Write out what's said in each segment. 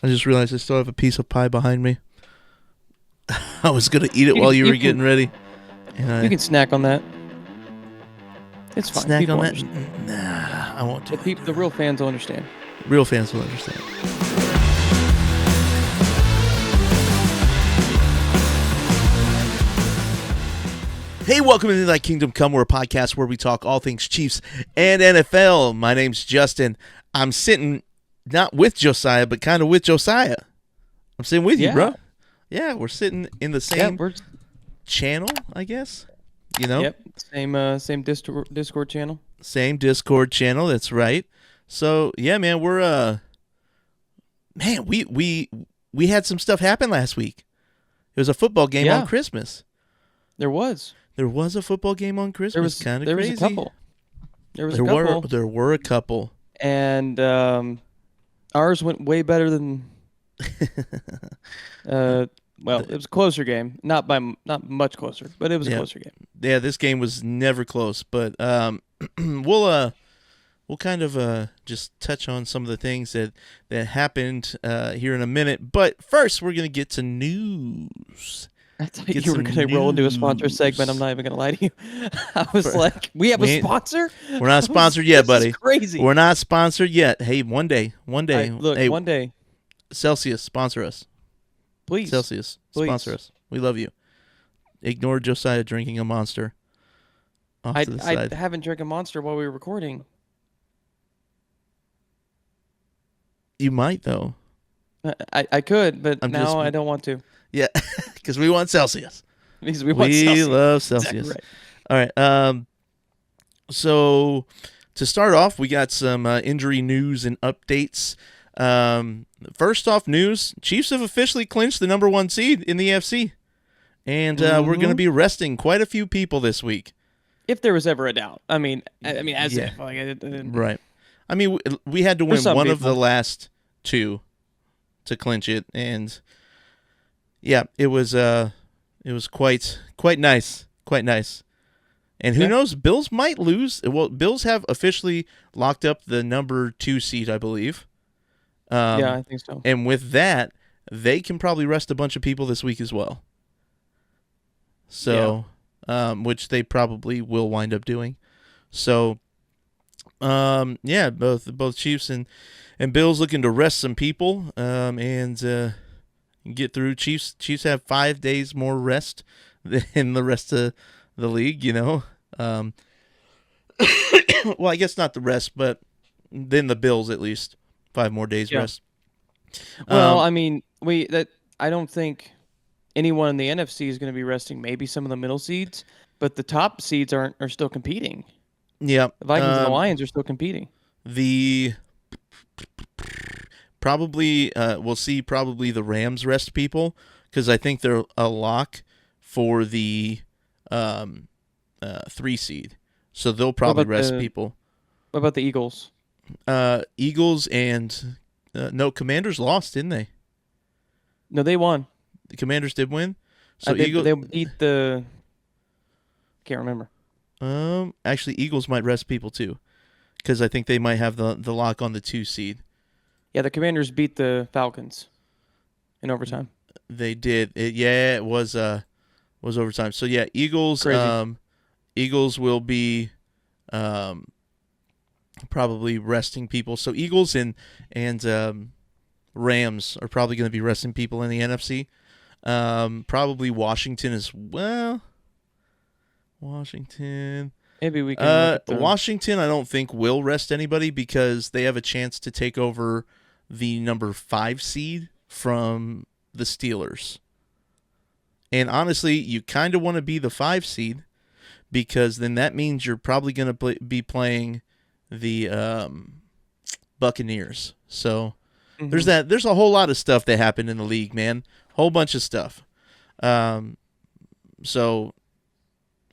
I just realized I still have a piece of pie behind me. I was going to eat it while you were getting ready. You can snack on that. It's fine. Snack People on that? understand. Nah, I won't do it. The real fans will understand. Real fans will understand. Hey, welcome to Thy Kingdom Come. We're a podcast where we talk all things Chiefs and NFL. My name's Justyn. I'm sitting not with Josiah, but kind of with Josiah. I'm sitting with you, bro. Yeah, we're sitting in the same channel, I guess. You know? Yep. Same Discord channel. Same Discord channel. That's right. So yeah, man, we had some stuff happen last week. It was a football game on Christmas. There was a football game on Christmas. There was kind of crazy. Was a couple. There were a couple. And ours went way better than. Well, it was a closer game, not much closer, but it was a closer game. Yeah, this game was never close, but we'll kind of just touch on some of the things that happened here in a minute. But first, we're gonna get to news. I thought you were going to roll into a sponsor segment. I'm not even going to lie to you. I was like, we have a sponsor? We're not sponsored yet, buddy. This is crazy. We're not sponsored yet. Hey, one day. Look, hey, one day. Celsius, sponsor us. Please. Celsius, sponsor us. We love you. Ignore Josiah drinking a Monster. Off to the side. I haven't drank a Monster while we were recording. You might, though. I could, but now I don't want to. Yeah, because we want Celsius. Because we want Celsius. We love Celsius. Exactly right. All right. So to start off, we got some injury news and updates. First off, news: Chiefs have officially clinched the number 1 seed in the AFC, and we're going to be resting quite a few people this week. If there was ever a doubt, I mean, as if right. I mean, we had to win one of the last two to clinch it, and. Yeah, it was quite nice, and who knows? Bills might lose. Well, Bills have officially locked up the number 2 seed, I believe. Yeah, I think so. And with that, they can probably rest a bunch of people this week as well. So, which they probably will wind up doing. So, both Chiefs and Bills looking to rest some people, and. Get through. Chiefs have 5 days more rest than the rest of the league, you know. Well, I guess not the rest, but then the Bills at least 5 more days rest. Well, I mean, I don't think anyone in the NFC is going to be resting. Maybe some of the middle seeds, but the top seeds are still competing. Yeah, the Vikings and the Lions are still competing. Probably, we'll see probably the Rams rest people because I think they're a lock for the 3 seed. So they'll probably rest people. What about the Eagles? Eagles and no, Commanders lost, didn't they? No, they won. The Commanders did win. So they beat the. Can't remember. Actually, Eagles might rest people too, because I think they might have the lock on the 2 seed. Yeah, the Commanders beat the Falcons in overtime. They did. It was overtime. So yeah, Eagles. Crazy. Eagles will be probably resting people. So Eagles and Rams are probably going to be resting people in the NFC. Probably Washington as well. Washington. Maybe we can. Washington, I don't think will rest anybody because they have a chance to take over the number 5 seed from the Steelers. And honestly, you kind of want to be the 5 seed because then that means you're probably going to be playing the Buccaneers. So there's that. There's a whole lot of stuff that happened in the league, man. Whole bunch of stuff. So,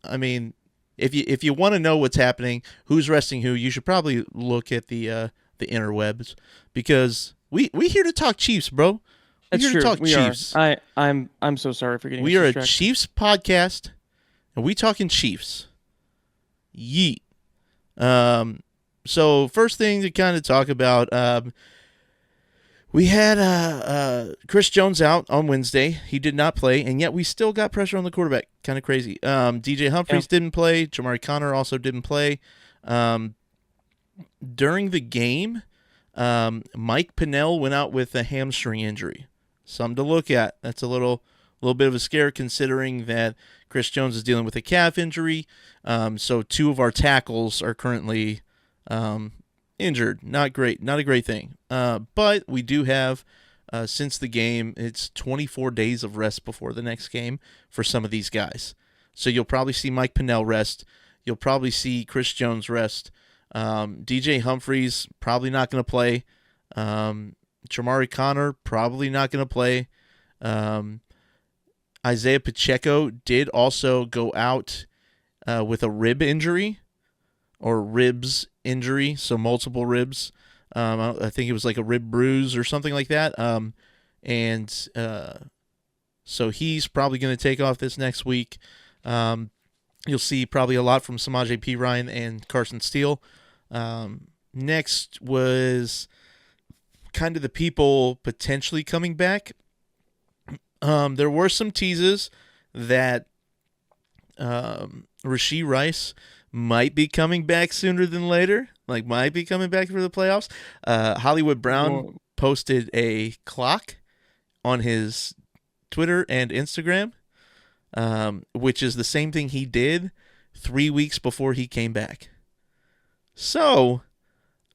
I mean, if you want to know what's happening, who's resting who, you should probably look at the interwebs because we here to talk Chiefs, bro. That's here true. To talk we Chiefs. Are. I'm so sorry for getting. We are a Chiefs podcast, and we talking Chiefs. Yeet. So first thing to kind of talk about, We had Chris Jones out on Wednesday. He did not play, and yet we still got pressure on the quarterback. Kind of crazy. DJ Humphries didn't play. Jamari Conner also didn't play. During the game, Mike Pennell went out with a hamstring injury. Something to look at. That's a little bit of a scare considering that Chris Jones is dealing with a calf injury. So 2 of our tackles are currently injured. Not great. Not a great thing. But we do have, since the game, it's 24 days of rest before the next game for some of these guys. So you'll probably see Mike Pennell rest. You'll probably see Chris Jones rest. DJ Humphries probably not going to play. Jamari Conner probably not going to play. Isaiah Pacheco did also go out with a rib injury or ribs injury, so multiple ribs. I think it was like a rib bruise or something like that. So he's probably going to take off this next week. You'll see probably a lot from Samaje Perine and Carson Steele. Next was kind of the people potentially coming back. There were some teases that Rashee Rice might be coming back sooner than later, like might be coming back for the playoffs. Hollywood Brown posted a clock on his Twitter and Instagram, which is the same thing he did 3 weeks before he came back. So,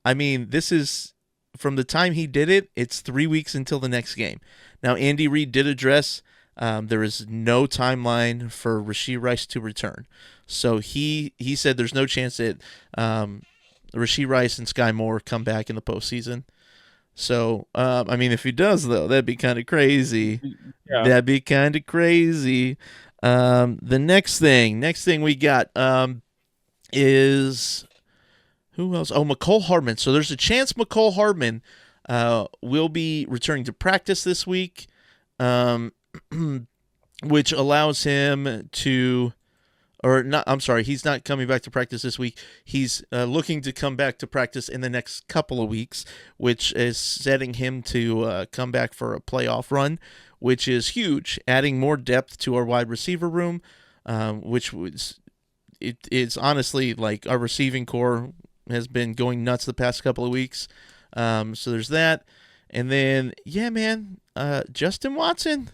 I mean, this is from the time he did it, it's 3 weeks until the next game. Now, Andy Reid did address there is no timeline for Rashee Rice to return. So he said there's no chance that Rashee Rice and Sky Moore come back in the postseason. So, I mean, if he does, though, that'd be kind of crazy. Yeah. That'd be kind of crazy. The next thing we got is... Who else? Oh, McCole Hardman. So there's a chance McCole Hardman will be returning to practice this week, which allows him to, or not, I'm sorry, he's not coming back to practice this week. He's looking to come back to practice in the next couple of weeks, which is setting him to come back for a playoff run, which is huge, adding more depth to our wide receiver room, which was, it's honestly like our receiving core has been going nuts the past couple of weeks. So there's that. And then, yeah, man, Justyn Watson.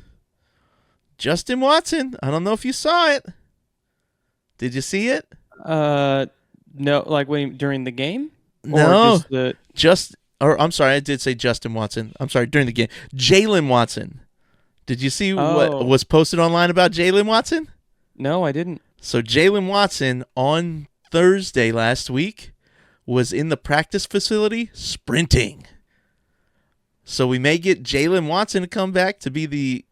I don't know if you saw it. Did you see it? No, like during the game? No. I'm sorry, I did say Justyn Watson. I'm sorry, during the game. Jalen Watson. Did you see what was posted online about Jalen Watson? No, I didn't. So Jalen Watson on Thursday last week was in the practice facility sprinting. So we may get Jalen Watson to come back to be the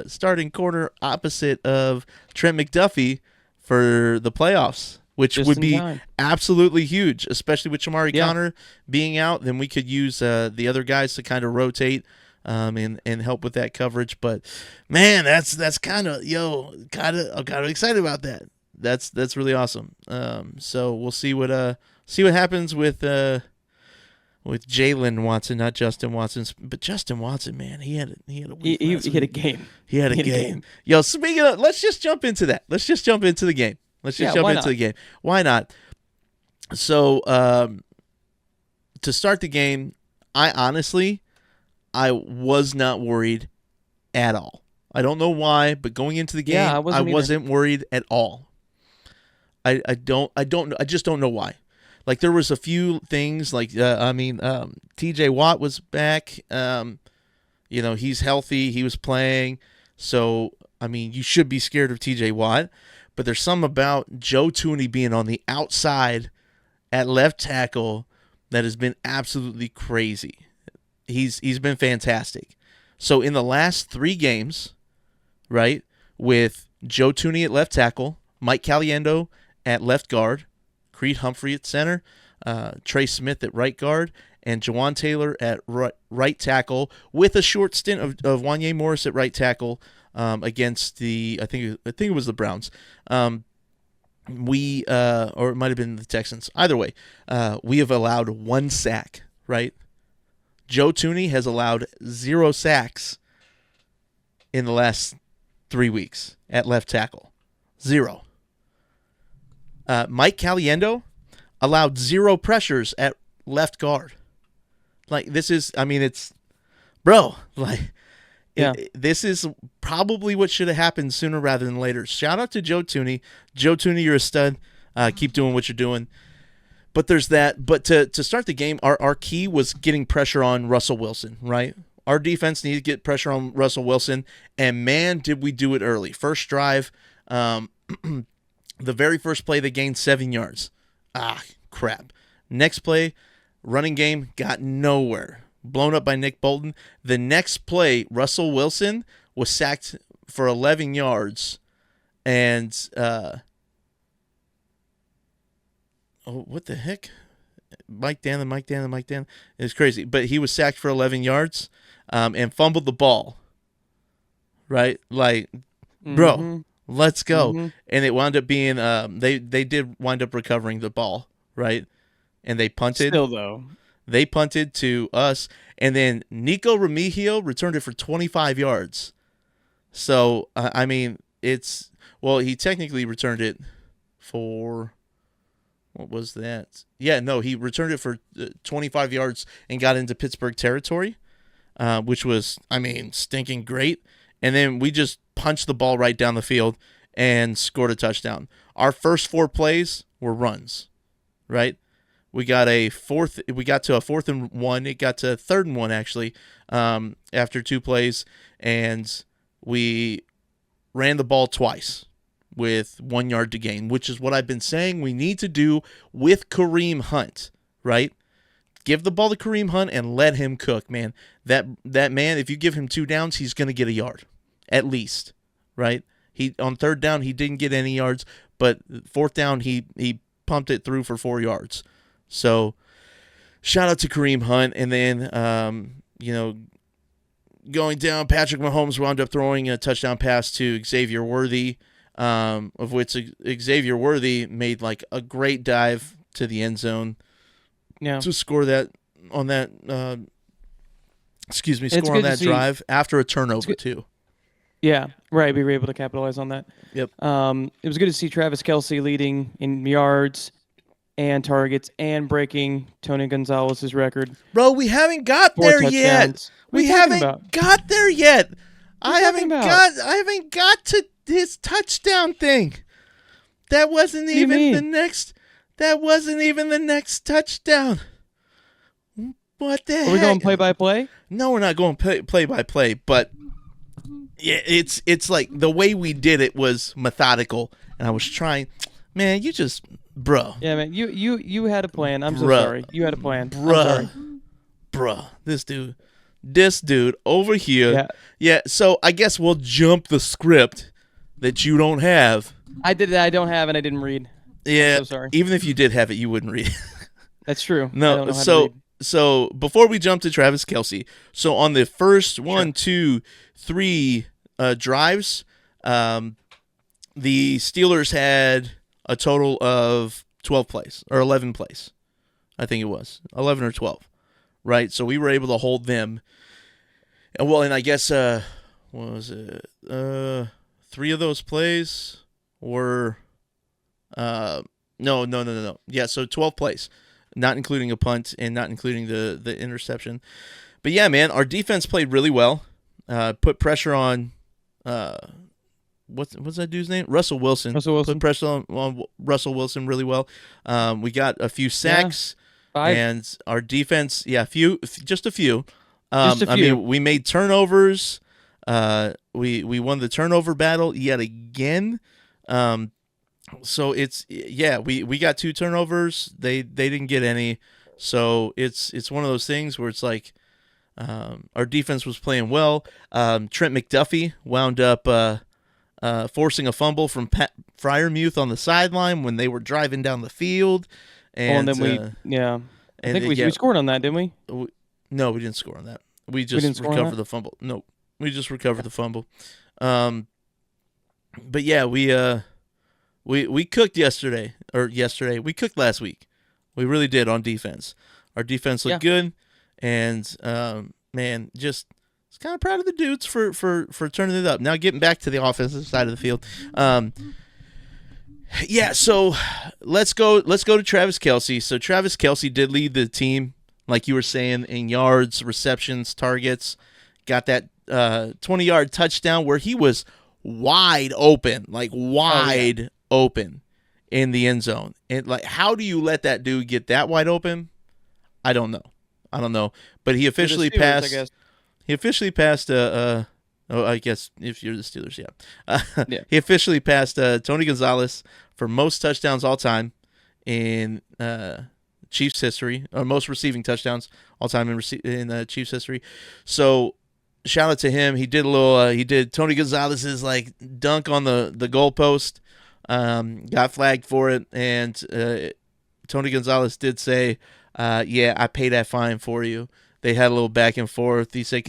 starting corner opposite of Trent McDuffie for the playoffs, which would be absolutely huge, especially with Jamari Conner being out. Then we could use the other guys to kind of rotate and help with that coverage. But man, that's kind of I'm kind of excited about that. That's really awesome. So we'll see what happens with Jalen Watson, not Justyn Watson, but Justyn Watson, man, he had a week. He hit a game. He had a game. Yo, speaking of, let's just jump into that. Let's just jump into the game. Why not? So, to start the game, I was not worried at all. I don't know why, but going into the game, I wasn't worried at all. I just don't know why. Like, there was a few things, like, TJ Watt was back. He's healthy. He was playing. So, I mean, you should be scared of TJ Watt. But there's something about Joe Thuney being on the outside at left tackle that has been absolutely crazy. He's been fantastic. So, in the last 3 games, right, with Joe Thuney at left tackle, Mike Caliendo at left guard, Creed Humphrey at center, Trey Smith at right guard, and Jawan Taylor at right tackle, with a short stint of Wanye Morris at right tackle against I think it was the Browns. Or it might have been the Texans. Either way, we have allowed 1 sack, right? Joe Thuney has allowed 0 sacks in the last 3 weeks at left tackle. 0. Mike Caliendo allowed 0 pressures at left guard. Like, this is, I mean, it's, bro, like, yeah. This is probably what should have happened sooner rather than later. Shout out to Joe Thuney. Joe Thuney, you're a stud. Keep doing what you're doing. But there's that. But to start the game, our key was getting pressure on Russell Wilson, right? Our defense needed to get pressure on Russell Wilson, and man, did we do it early. First drive, the very first play, they gained 7 yards. Ah, crap. Next play, running game, got nowhere. Blown up by Nick Bolton. The next play, Russell Wilson was sacked for 11 yards, and what the heck? Mike Dannon. It's crazy. But he was sacked for 11 yards and fumbled the ball. Right? Like, bro, let's go. Mm-hmm. And it wound up being, they did wind up recovering the ball, right? And they punted. Still, though. They punted to us, and then Nico Remigio returned it for 25 yards. So, I mean, he technically returned it for, what was that? Yeah, no, he returned it for 25 yards and got into Pittsburgh territory, which was, I mean, stinking great. And then we just punched the ball right down the field and scored a touchdown. Our first 4 plays were runs, right? We got to a 4th and 1. It got to 3rd and 1 actually, after 2 plays, and we ran the ball twice with 1 yard to gain, which is what I've been saying we need to do with Kareem Hunt, right? Give the ball to Kareem Hunt and let him cook, man. That man, if you give him 2 downs, he's going to get a yard, at least, right? On 3rd down, he didn't get any yards, but 4th down, he pumped it through for 4 yards. So, shout out to Kareem Hunt. And then, going down, Patrick Mahomes wound up throwing a touchdown pass to Xavier Worthy, of which Xavier Worthy made like a great dive to the end zone to score that on that, score on that drive after a turnover too. Yeah, right. We were able to capitalize on that. Yep. It was good to see Travis Kelce leading in yards and targets and breaking Tony Gonzalez's record. Bro, we haven't got there yet. We haven't got there yet. I haven't got to his touchdown thing. That wasn't even the next. That wasn't even the next touchdown. What the heck? Are we going play by play? No, we're not going play by play. But yeah, it's like the way we did it was methodical, and I was trying. Man, you just. Bruh. Yeah, man. You had a plan. I'm so sorry. You had a plan. Bruh. This dude over here. Yeah. So I guess we'll jump the script that you don't have. I don't have, and I didn't read. Yeah. I'm so sorry. Even if you did have it, you wouldn't read it. That's true. No. I don't know how to read. So before we jump to Travis Kelce, so on the first 1, 2, 3 drives, the Steelers had a total of 12 plays, or 11 plays. I think it was 11 or 12, right? So we were able to hold them. And I guess, what was it? 3 of those plays were, no. Yeah, so 12 plays, not including a punt and not including the interception. But yeah, man, our defense played really well. Put pressure on, what's that dude's name? Russell Wilson. Put pressure on Russell Wilson really well. We got a few sacks, 5. And our defense, just a few. I mean, we made turnovers. We won the turnover battle yet again. So we got 2 turnovers. They didn't get any. So it's one of those things where it's like our defense was playing well. Trent McDuffie wound up forcing a fumble from Pat Freiermuth on the sideline when they were driving down the field. And then I think we scored on that, didn't we? No, we didn't score on that. We just recovered the fumble. No, we just recovered the fumble. But yeah, we cooked yesterday. We cooked last week. We really did on defense. Our defense looked good, And man, just was kind of proud of the dudes for turning it up. Now getting back to the offensive side of the field. Yeah, so let's go to Travis Kelce. So Travis Kelce did lead the team, like you were saying, in yards, receptions, targets. Got that 20-yard touchdown where he was wide open, open in the end zone. And like, how do you let that dude get that wide open? I don't know. But he officially passed. He officially passed. I guess if you're the Steelers, yeah. Yeah. He officially passed Tony Gonzalez for most touchdowns all time in Chiefs history, or most receiving touchdowns all time in Chiefs history. So shout out to him. He did he did Tony Gonzalez's like dunk on the goalpost. Got flagged for it, and Tony Gonzalez did say, "Yeah, I pay that fine for you." They had a little back and forth. He said,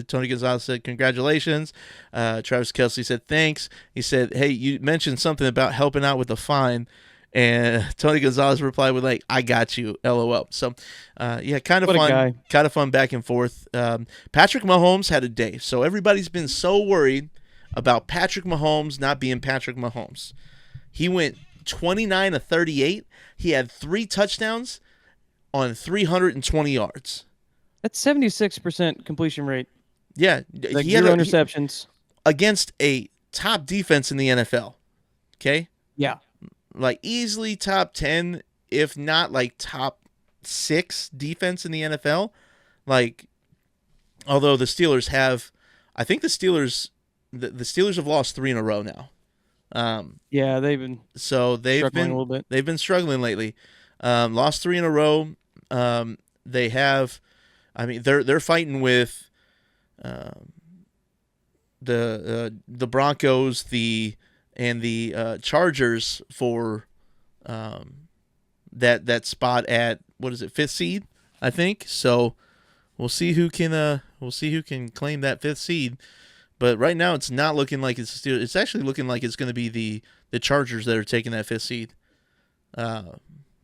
Tony Gonzalez said, "Congratulations." Travis Kelce said, "Thanks." He said, "Hey, you mentioned something about helping out with the fine." And Tony Gonzalez replied with like, "I got you, LOL." So, yeah, kind of fun back and forth. Patrick Mahomes had a day. So everybody's been so worried about Patrick Mahomes not being Patrick Mahomes. He went 29 of 38. He had 3 touchdowns on 320 yards. That's 76% completion rate. Yeah. Like 0 interceptions. Against a top defense in the NFL. Okay? Yeah. Like easily top 10, if not like top 6 defense in the NFL. Like, although the Steelers have, I think the Steelers have lost 3 in a row now. Yeah, they've been struggling a little bit. They've been struggling lately. Lost 3 in a row. They have, I mean, they're fighting with the Broncos, the Chargers for that spot at, what is it, 5th seed, I think. So we'll see who can claim that 5th seed. But right now it's not looking like it's the Steelers. It's actually looking like it's going to be the Chargers that are taking that 5th seed.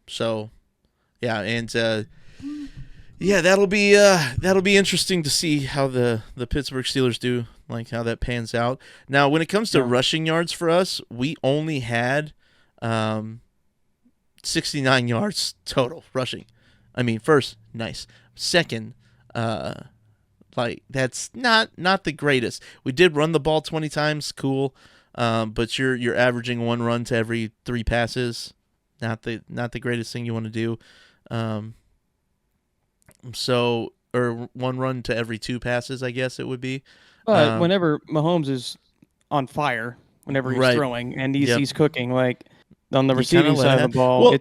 So yeah, and yeah, that'll be interesting to see how the Pittsburgh Steelers do, like how that pans out. Now, when it comes to rushing yards for us, we only had 69 yards total rushing. I mean, first, nice. Second, like that's not the greatest. We did run the ball 20 times, cool. But you're averaging 1 run to every 3 passes. Not the greatest thing you want to do. So, or 1 run to every 2 passes, I guess it would be. Whenever Mahomes is on fire, whenever he's throwing and he's cooking, like on the receiving side of the ball,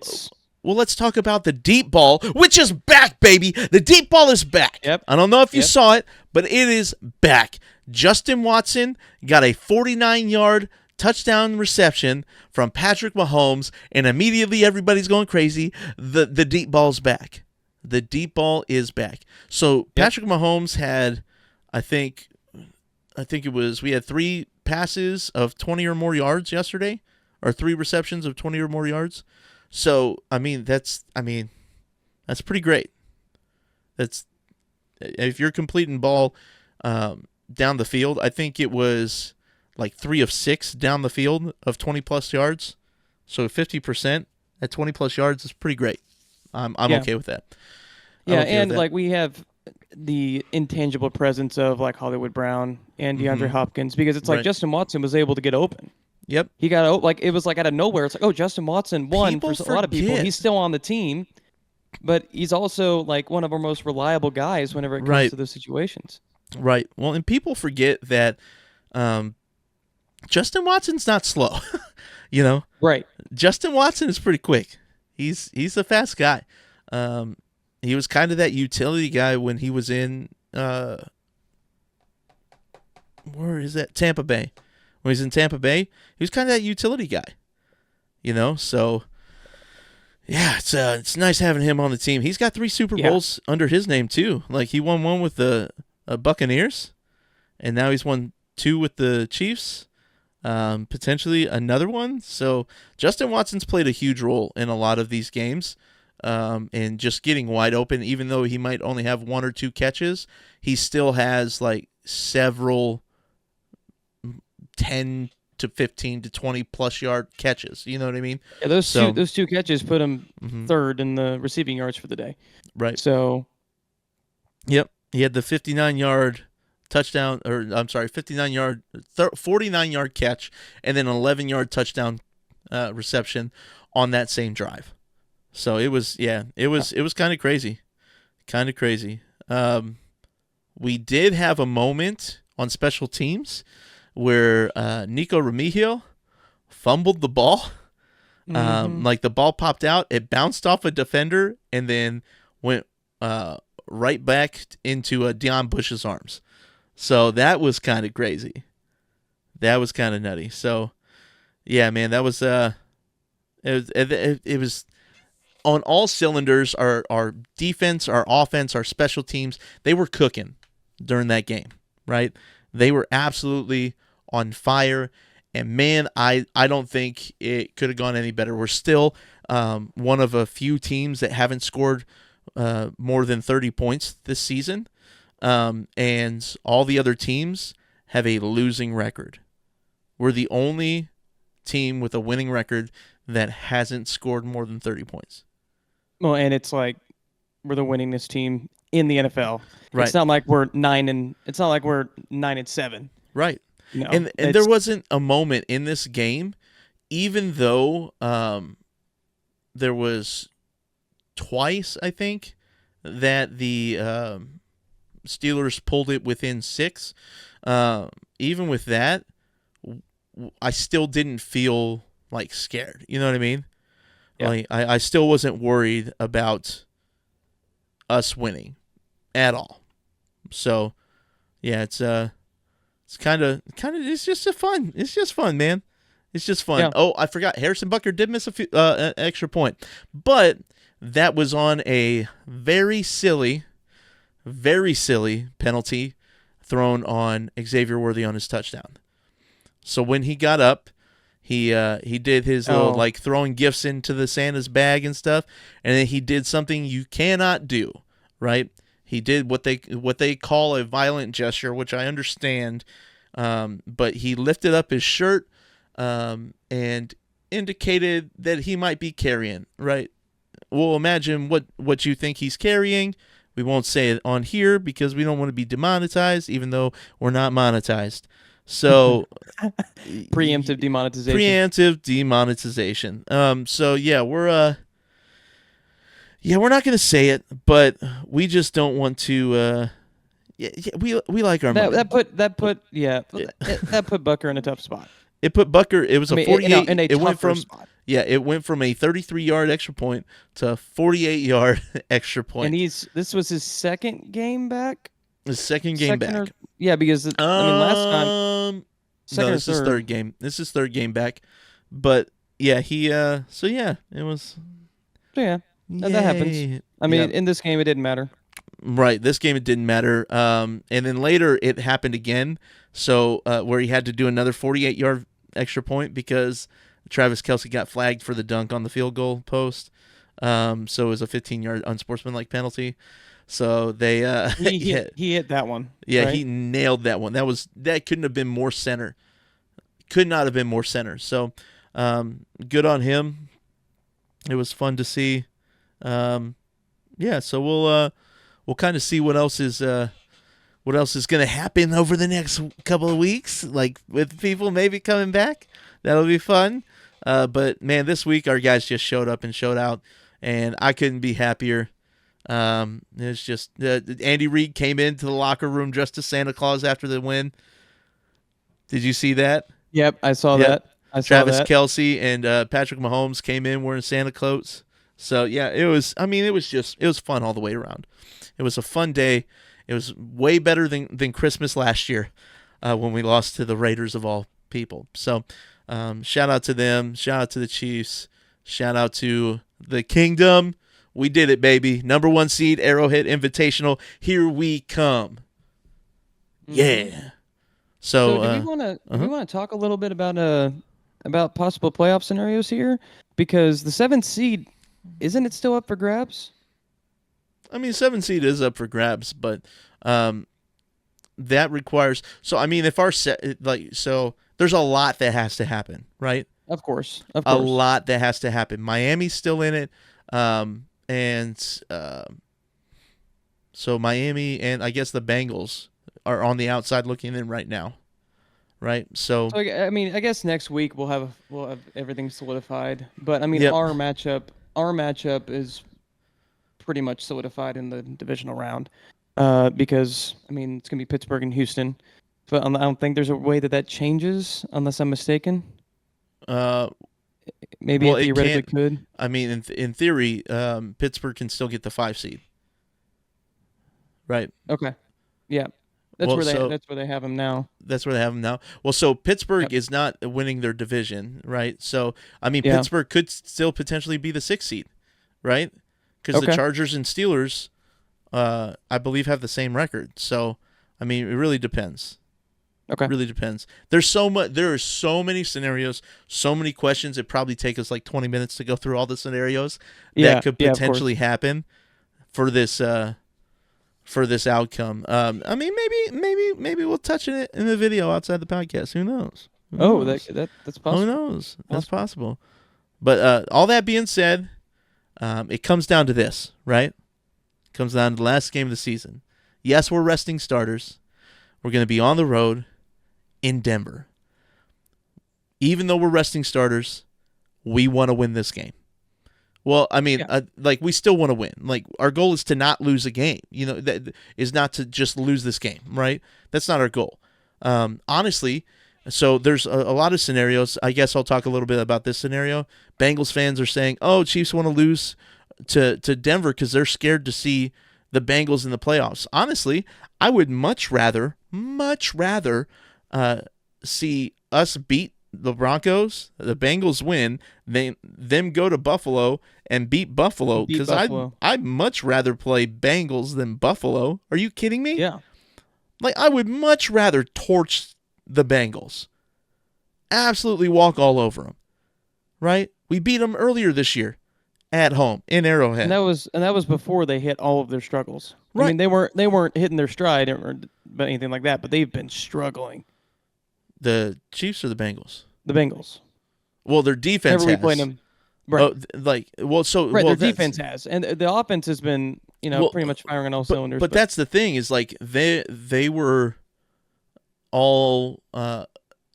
Well, let's talk about the deep ball, which is back, baby. The deep ball is back. Yep. I don't know if you saw it, but it is back. Justyn Watson got a 49-yard touchdown reception from Patrick Mahomes, and immediately everybody's going crazy. The deep ball's back. The deep ball is back. So Patrick Mahomes had, I think we had 3 passes of 20 or more yards yesterday, or 3 receptions of 20 or more yards. So that's pretty great. That's, if you're completing ball down the field, I think it was like 3 of 6 down the field of 20 plus yards. So 50% at 20 plus yards is pretty great. I'm okay with that. Like we have the intangible presence of like Hollywood Brown and DeAndre Hopkins, because it's like Justyn Watson was able to get open. Yep. He got like, it was like out of nowhere. It's like, oh, Justyn Watson won for a lot of people. He's still on the team, but he's also like one of our most reliable guys whenever it comes to those situations. Right. Well, and people forget that Justyn Watson's not slow. You know? Right. Justyn Watson is pretty quick. He's a fast guy. He was kind of that utility guy when he was in where is that? Tampa Bay. When he was in Tampa Bay, he was kind of that utility guy. You know? So yeah, it's nice having him on the team. He's got 3 Super Bowls under his name too. Like he won 1 with the Buccaneers, and now he's won 2 with the Chiefs. Potentially another one. So Justyn Watson's played a huge role in a lot of these games. and just getting wide open. Even though he might only have 1 or 2 catches, he still has like several 10 to 15 to 20 plus yard catches. You know what I mean? Yeah, those two catches put him third in the receiving yards for the day. Right. So, yep, he had the 59-yard touchdown, or I'm sorry, 59-yard, 49-yard catch, and then an 11-yard touchdown reception on that same drive. So it was kind of crazy, we did have a moment on special teams where Nico Remigio fumbled the ball. Like the ball popped out, it bounced off a defender, and then went right back into Deion Bush's arms. So that was kind of crazy. That was kind of nutty. So, yeah, man, that was it was on all cylinders. Our defense, our offense, our special teams, they were cooking during that game, right? They were absolutely on fire. And, man, I don't think it could have gone any better. We're still one of a few teams that haven't scored more than 30 points this season. And all the other teams have a losing record. We're the only team with a winning record that hasn't scored more than 30 points. Well, and it's like we're the winningest team in the NFL. Right. It's not like we're 9-7. Right. No, and there wasn't a moment in this game, even though there was twice, I think, that the Steelers pulled it within 6. Even with that, I still didn't feel like scared. You know what I mean? Yeah. Like I still wasn't worried about us winning at all. So, yeah, it's kind of it's just fun. It's just fun, man. It's just fun. Yeah. Oh, I forgot. Harrison Butker did miss an extra point, but that was on a very silly penalty thrown on Xavier Worthy on his touchdown. So when he got up, he did his little like throwing gifts into the Santa's bag and stuff, and then he did something you cannot do, right? He did what they call a violent gesture, which I understand, but he lifted up his shirt and indicated that he might be carrying, right? We'll imagine what you think he's carrying. We won't say it on here because we don't want to be demonetized, even though we're not monetized. So preemptive demonetization. So yeah, we're not going to say it, but we just don't want to. We like our money. That put Butker in a tough spot. It put Butker. It was a 48. In a tougher spot. Yeah, it went from a 33-yard extra point to a 48-yard extra point. And this was his second game back. His second game back. Because last time. This is third game. This is third game back, but yeah, he. So yeah, it was. Yeah, that happens. I mean, in this game, it didn't matter. Right, this game it didn't matter. And then later it happened again. So where he had to do another 48-yard extra point because Travis Kelce got flagged for the dunk on the field goal post. So it was a 15-yard unsportsmanlike penalty. So they he hit that one. Yeah, right? He nailed that one. That couldn't have been more center. Could not have been more center. So good on him. It was fun to see. So we'll kind of see what else is going to happen over the next couple of weeks, like with people maybe coming back. That'll be fun. But man, this week our guys just showed up and showed out, and I couldn't be happier. It's just Andy Reid came into the locker room dressed as Santa Claus after the win. Did you see that? Yep, I saw that. Travis Kelce and Patrick Mahomes came in wearing Santa clothes. So yeah, it was fun all the way around. It was a fun day. It was way better than Christmas last year when we lost to the Raiders of all people. So shout out to them. Shout out to the Chiefs. Shout out to the Kingdom. We did it, baby. Number 1 seed, Arrowhead Invitational. Here we come. Yeah. So do we want to talk a little bit about possible playoff scenarios here? Because the 7th seed isn't it still up for grabs? I mean, 7 seed is up for grabs, but that requires. So I mean, if our set so there's a lot that has to happen, right? Of course. A lot that has to happen. Miami's still in it, and so Miami and I guess the Bengals are on the outside looking in right now, right? So I mean, I guess next week we'll have everything solidified. But I mean, yep. our matchup is pretty much solidified in the divisional round, because I mean it's gonna be Pittsburgh and Houston, but I don't think there's a way that changes unless I'm mistaken. Maybe well, it theoretically could. I mean, in theory, Pittsburgh can still get the 5 seed, right? Okay, yeah, that's where they have them now. That's where they have them now. Well, so Pittsburgh is not winning their division, right? So I mean, Pittsburgh could still potentially be the 6 seed, right? Because the Chargers and Steelers, I believe, have the same record. So I mean, it really depends. Okay. Really depends. There are so many scenarios, so many questions. It probably take us like 20 minutes to go through all the scenarios that could potentially happen for this outcome. I mean, maybe we'll touch it in the video outside the podcast. Who knows? That's possible. Who knows? That's possible. But all that being said, it comes down to this, right? It comes down to the last game of the season. Yes, we're resting starters. We're going to be on the road in Denver. Even though we're resting starters, we want to win this game. Well, I mean, we still want to win. Like, our goal is to not lose a game. You know, that is not to just lose this game, right? That's not our goal. Honestly, so there's a lot of scenarios. I guess I'll talk a little bit about this scenario. Bengals fans are saying, "Oh, Chiefs want to lose to Denver because they're scared to see the Bengals in the playoffs." Honestly, I would much rather see us beat the Broncos, the Bengals win, them go to Buffalo and beat Buffalo, because I'd much rather play Bengals than Buffalo. Are you kidding me? Yeah. Like, I would much rather torch the Bengals. Absolutely walk all over them. Right? We beat them earlier this year at home in Arrowhead. And that was before they hit all of their struggles. Right. I mean, they weren't hitting their stride or anything like that, but they've been struggling. The Chiefs or the Bengals? The Bengals. Well, their defense has. Played them. Right. Their defense has, and the offense has been, pretty much firing on all cylinders. But that's the thing, is like they were all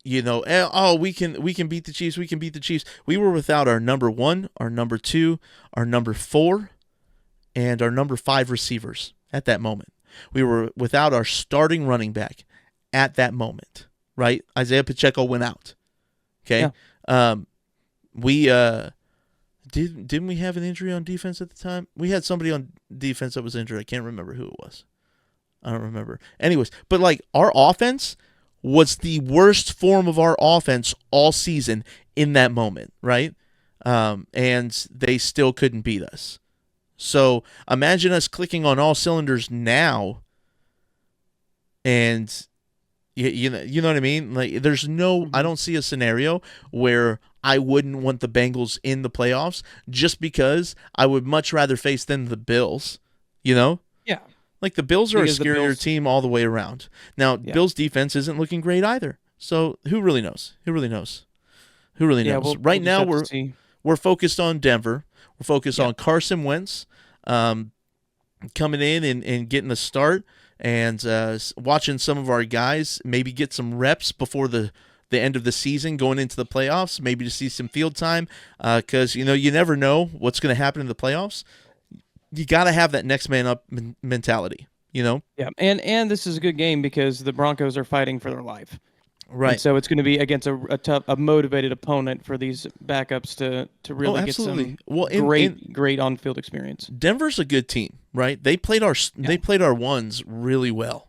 we can beat the Chiefs, we can beat the Chiefs. We were without our number 1, our number 2, our number 4, and our number 5 receivers at that moment. We were without our starting running back at that moment, right? Isaiah Pacheco went out. Okay? Yeah. Didn't we have an injury on defense at the time? We had somebody on defense that was injured. I can't remember who it was. I don't remember. Anyways, but like, our offense was the worst form of our offense all season in that moment, right? And they still couldn't beat us. So imagine us clicking on all cylinders now, and you know what I mean? Like, there's no, I don't see a scenario where I wouldn't want the Bengals in the playoffs, just because I would much rather face them than the Bills, Yeah. Like, the Bills are a scarier team all the way around. Now, Bills' defense isn't looking great either. So who really knows? Right now, we're focused on Denver. We're focused on Carson Wentz coming in and getting the start, and watching some of our guys maybe get some reps before the end of the season, going into the playoffs, maybe to see some field time, because you never know what's going to happen in the playoffs. You got to have that next man up mentality, Yeah, and this is a good game because the Broncos are fighting for their life. Right. And so it's going to be against a motivated opponent for these backups to really get some great on-field experience. Denver's a good team, right? They played our ones really well,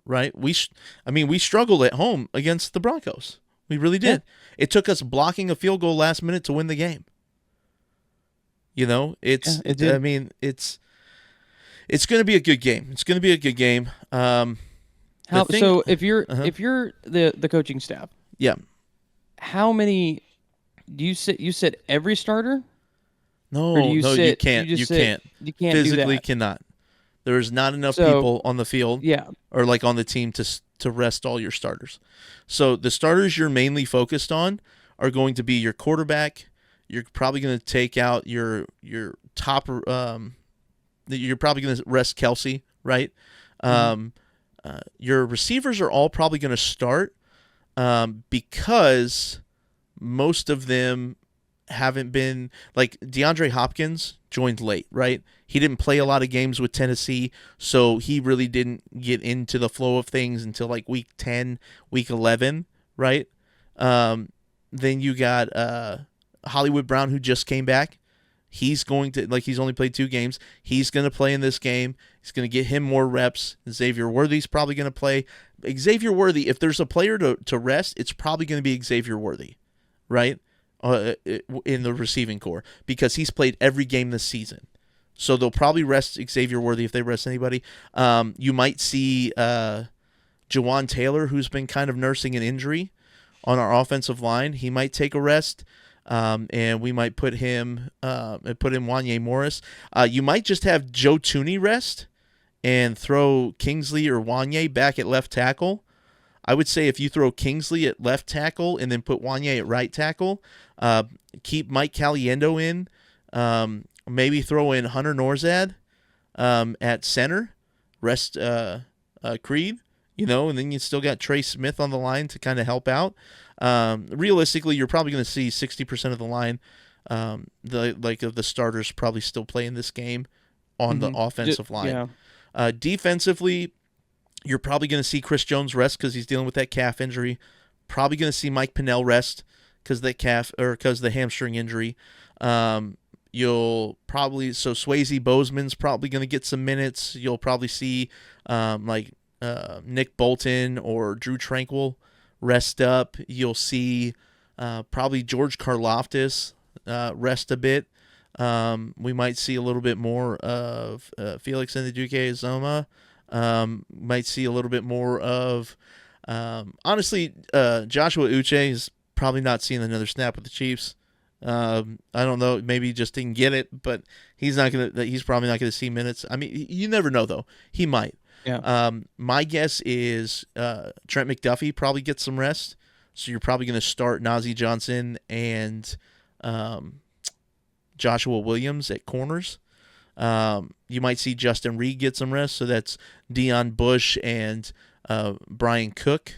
right? We struggled at home against the Broncos. We really did. Yeah. It took us blocking a field goal last minute to win the game. It's going to be a good game. It's going to be a good game. So if you're the coaching staff, yeah, how many you said every starter? Or do No, you no, you sit? can't. You You just sit. can't. You can't do Physically that. cannot. There's not enough So people on the field yeah. or like on the team to rest all your starters. So the starters you're mainly focused on are going to be your quarterback. You're probably going to take out your top. You're probably going to rest Kelsey, right? Mm-hmm. Your receivers are all probably going to start because most of them haven't been like DeAndre Hopkins joined late, right? He didn't play a lot of games with Tennessee, so he really didn't get into the flow of things until like week 10, week 11, right? Then you got Hollywood Brown who just came back. He's going to he's only played 2 games. He's going to play in this game. He's going to get him more reps. Xavier Worthy's probably going to play. Xavier Worthy, if there's a player to rest, it's probably going to be Xavier Worthy, right? In the receiving core because he's played every game this season. So they'll probably rest Xavier Worthy if they rest anybody. You might see Jawan Taylor, who's been kind of nursing an injury on our offensive line. He might take a rest, and we might put in Wanye Morris. You might just have Joe Tooney rest and throw Kingsley or Wanye back at left tackle. I would say if you throw Kingsley at left tackle and then put Wanye at right tackle, keep Mike Caliendo in, maybe throw in Hunter Norzad at center, rest Creed, and then you still got Trey Smith on the line to kind of help out. Realistically, you're probably going to see 60% of the line, of the starters probably still play in this game on the offensive line. Yeah. Defensively, you're probably going to see Chris Jones rest because he's dealing with that calf injury. Probably going to see Mike Pinnell rest because the hamstring injury. You'll probably Swayze Bozeman's probably going to get some minutes. You'll probably see Nick Bolton or Drew Tranquil rest up. You'll see probably George Karlaftis rest a bit. We might see a little bit more of Felix Ndubuike-Uzomah. Might see a little bit more of honestly Joshua Uche is probably not seeing another snap with the Chiefs. I don't know, maybe he just didn't get it, but he's probably not gonna see minutes. I mean, you never know though. He might. Yeah. My guess is Trent McDuffie probably gets some rest. So you're probably gonna start Najee Johnson and Joshua Williams at corners. You might see Justin Reed get some rest, so that's Dion Bush and Brian Cook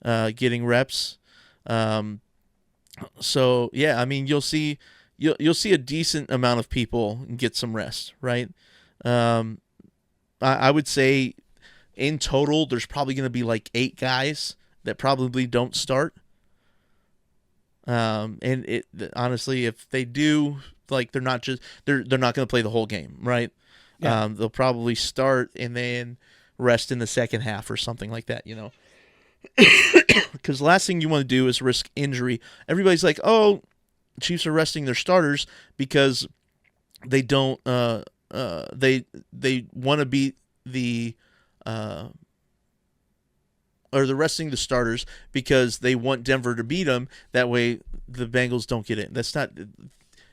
getting reps. So yeah, I mean you'll see a decent amount of people get some rest, right? I would say in total there's probably going to be like 8 guys that probably don't start. And honestly, if they do, like they're not going to play the whole game, right? Yeah. They'll probably start and then rest in the second half or something like that, Because the last thing you want to do is risk injury. Everybody's like, "Oh, Chiefs are resting their starters because they don't. They want to beat the." Or they're resting the starters because they want Denver to beat them. That way, the Bengals don't get in. That's not.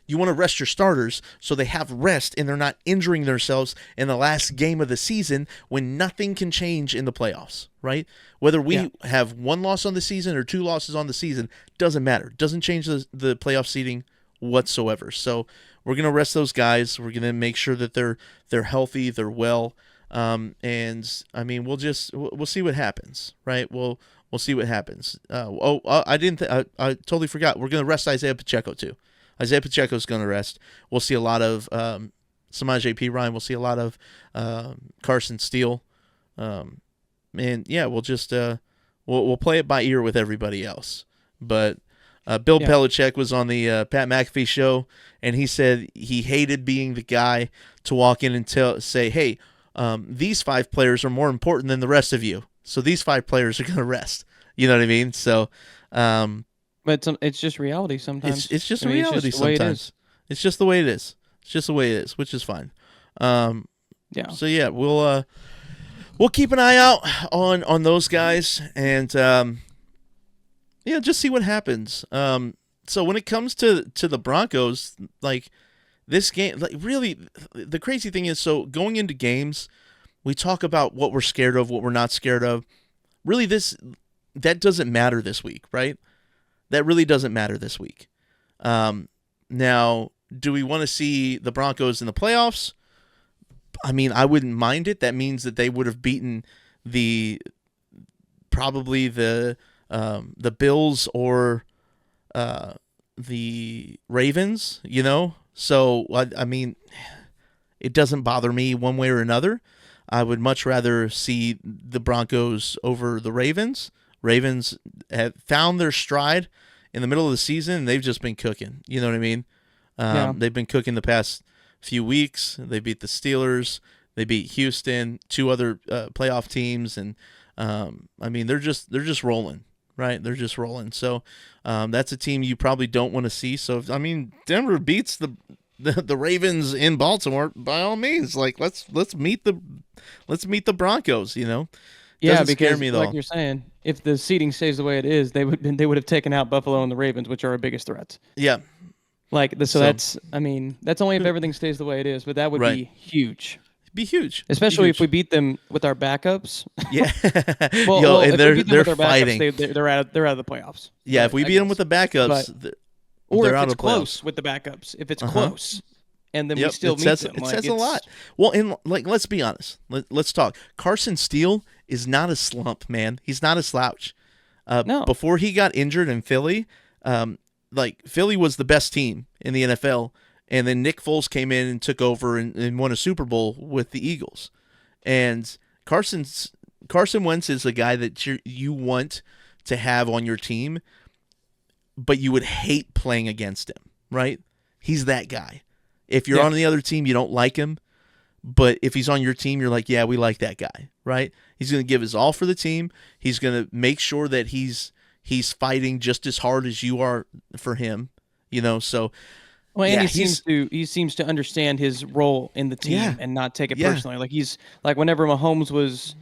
You want to rest your starters so they have rest and they're not injuring themselves in the last game of the season when nothing can change in the playoffs, right? Whether we have 1 loss on the season or 2 losses on the season, doesn't matter. Doesn't change the playoff seeding whatsoever. So we're going to rest those guys. We're going to make sure that they're healthy, they're well. And I mean, we'll see what happens, right? We'll see what happens. I totally forgot. We're going to rest Isaiah Pacheco too. Isaiah Pacheco's going to rest. We'll see a lot of Samaje Perine. We'll see a lot of Carson Steele. And yeah, we'll just we'll play it by ear with everybody else. But Bill Belichick was on the Pat McAfee show, and he said he hated being the guy to walk in and say, hey, these 5 players are more important than the rest of you. So these 5 players are going to rest. You know what I mean? So but it's just reality sometimes. It's just reality sometimes. It's just the way it is. It's just the way it is, which is fine. Yeah. So yeah, we'll keep an eye out on those guys and just see what happens. So when it comes to the Broncos, like this game, like really, the crazy thing is, so going into games, we talk about what we're scared of, what we're not scared of. Really, that doesn't matter this week, right? That really doesn't matter this week. Now, do we want to see the Broncos in the playoffs? I mean, I wouldn't mind it. That means that they would have beaten probably the Bills or the Ravens, So, I mean, it doesn't bother me one way or another. I would much rather see the Broncos over the Ravens. Ravens have found their stride in the middle of the season, and they've just been cooking. You know what I mean? They've been cooking the past few weeks. They beat the Steelers. They beat Houston, 2 other playoff teams, and I mean they're just rolling, right? They're just rolling. So that's a team you probably don't want to see. So I mean, Denver beats the Ravens in Baltimore, by all means. Like let's meet the Broncos. Yeah, Doesn't scare because me at like all. you're saying, if the seating stays the way it is, they would have taken out Buffalo and the Ravens, which are our biggest threats. Yeah. So that's only if everything stays the way it is, but that would Right. be huge. Be huge, especially if we beat them with our backups. Yeah. And and if they're with our fighting. Backups, they're out of the playoffs. Yeah, if we beat them with the backups, or they're if out it's of the playoffs. close with the backups, if it's close, and then we Yep, still meet them. It says a lot. Well, and let's be honest. Let's talk. Carson Steele is not a slump, man. He's not a slouch. No. Before he got injured in Philly, Philly was the best team in the NFL, and then Nick Foles came in and took over and won a Super Bowl with the Eagles. And Carson Wentz is a guy that you want to have on your team, but you would hate playing against him, right? He's that guy. If you're on the other team, you don't like him, but if he's on your team, you're like, yeah, we like that guy, right? He's going to give his all for the team. He's going to make sure that he's fighting just as hard as you are for him, So. Well, and he seems to understand his role in the team and not take it personally. Like he's like whenever Mahomes was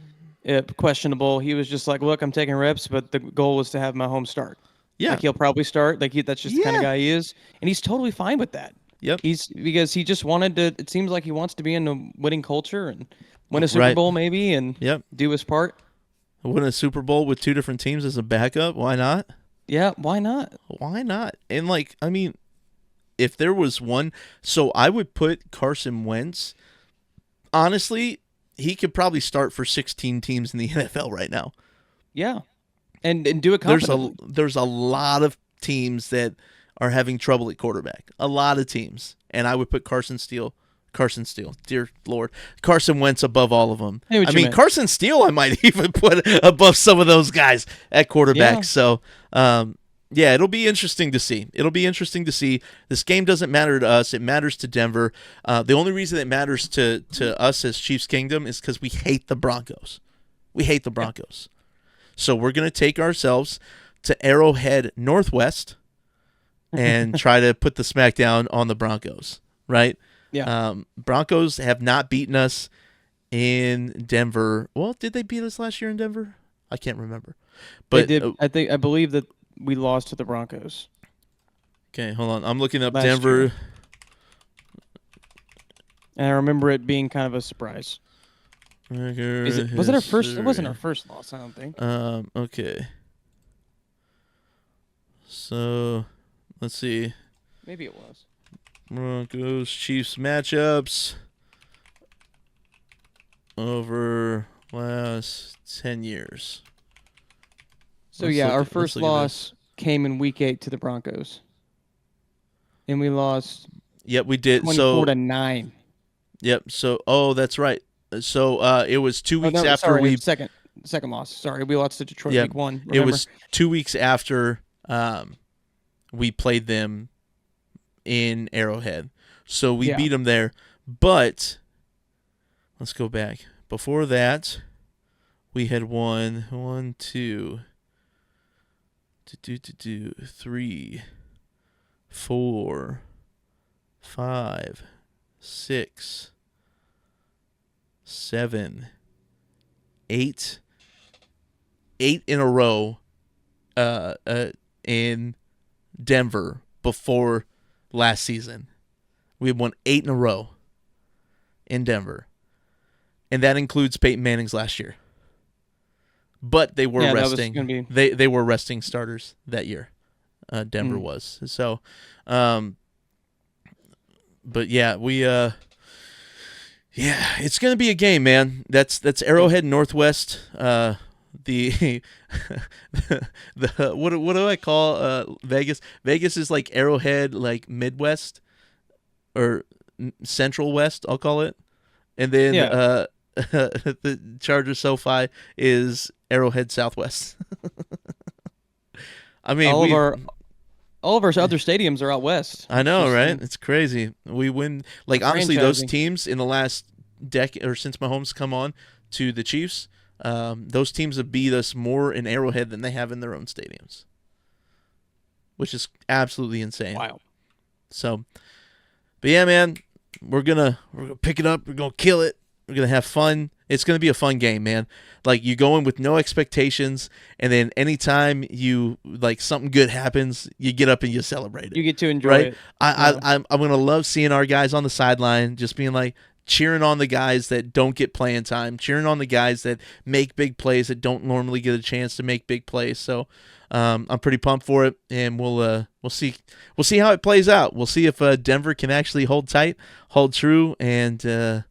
questionable, he was just like, "Look, I'm taking reps, but the goal was to have Mahomes start. Yeah, like he'll probably start. Like that's just the kind of guy he is, and he's totally fine with that. Yep. Because he just wanted to. It seems like he wants to be in a winning culture and win a Super Bowl maybe, and do his part. Win a Super Bowl with 2 different teams as a backup. Why not? Yeah, why not? Why not? And if there was one, so I would put Carson Wentz. Honestly, he could probably start for 16 teams in the NFL right now. Yeah, and do it confidently. There's a lot of teams that are having trouble at quarterback. A lot of teams, and I would put Carson Steele, dear Lord, Carson Wentz above all of them. Carson Steele I might even put above some of those guys at quarterback. Yeah. So, it'll be interesting to see. This game doesn't matter to us. It matters to Denver. The only reason it matters to us as Chiefs Kingdom is because we hate the Broncos. We hate the Broncos. So we're going to take ourselves to Arrowhead Northwest and try to put the smackdown on the Broncos, right? Yeah. Broncos have not beaten us in Denver. Well, did they beat us last year in Denver? I can't remember. But they did. I believe that we lost to the Broncos. Okay, hold on. I'm looking up Denver. Year. And I remember it being kind of a surprise. Was it our first? It wasn't our first loss, I don't think. Okay. So, let's see. Maybe it was. Broncos Chiefs matchups over last 10 years. So our first loss came in Week 8 to the Broncos, and we lost. Yep, we did. 24-9. Yep. So, that's right. So it was 2 weeks after we second loss. Sorry, we lost to Detroit Week 1. Remember? It was 2 weeks after we played them in Arrowhead. So we beat them there. But let's go back. Before that, we had won 1, 2, 3, 4, 5, 6, 7, 8 in a row in Denver before last season. We have won 8 in a row in Denver. And that includes Peyton Manning's last year. But they were resting. They were resting starters that year. Denver was. So, but yeah, it's gonna be a game, man. That's Arrowhead Northwest. The what do I call Vegas? Vegas is like Arrowhead, like Midwest or Central West, I'll call it. And then the Chargers SoFi is Arrowhead Southwest. I mean, all of our other stadiums are out west. I know, right? It's crazy. We win. Like, honestly, those teams in the last decade, or since Mahomes come on to the Chiefs, those teams have beat us more in Arrowhead than they have in their own stadiums, which is absolutely insane. Wow. So, but yeah, man, we're gonna pick it up. We're gonna kill it. We're gonna have fun. It's gonna be a fun game, man. Like, you go in with no expectations, and then anytime you like something good happens, you get up and you celebrate it. You get to enjoy it. I'm gonna love seeing our guys on the sideline, just being like cheering on the guys that don't get playing time, cheering on the guys that make big plays that don't normally get a chance to make big plays. So I'm pretty pumped for it, and we'll see how it plays out. We'll see if Denver can actually hold tight, hold true, and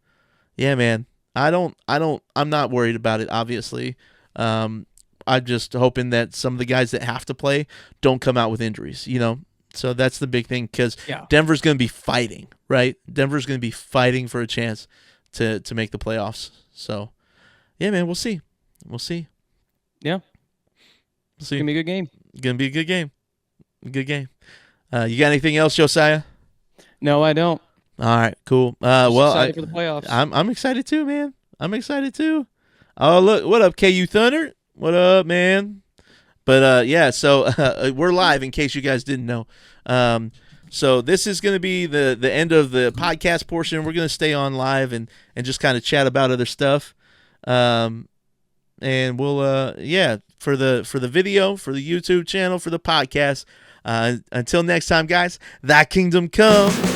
yeah, man. I'm not worried about it, obviously. I'm just hoping that some of the guys that have to play don't come out with injuries, So that's the big thing, because Denver's going to be fighting, right? Denver's going to be fighting for a chance to make the playoffs. So, yeah, man, we'll see. Yeah. We'll see. It's going to be a good game. Going to be a good game. Good game. You got anything else, Josiah? No, I don't. All right, cool. Excited for the playoffs. I'm excited too, man. I'm excited too. Oh, look, what up, KU Thunder? What up, man? But yeah, so we're live in case you guys didn't know. So this is going to be the end of the podcast portion. We're going to stay on live and just kind of chat about other stuff. And we'll for the video, for the YouTube channel, for the podcast. Until next time, guys. Thy kingdom come.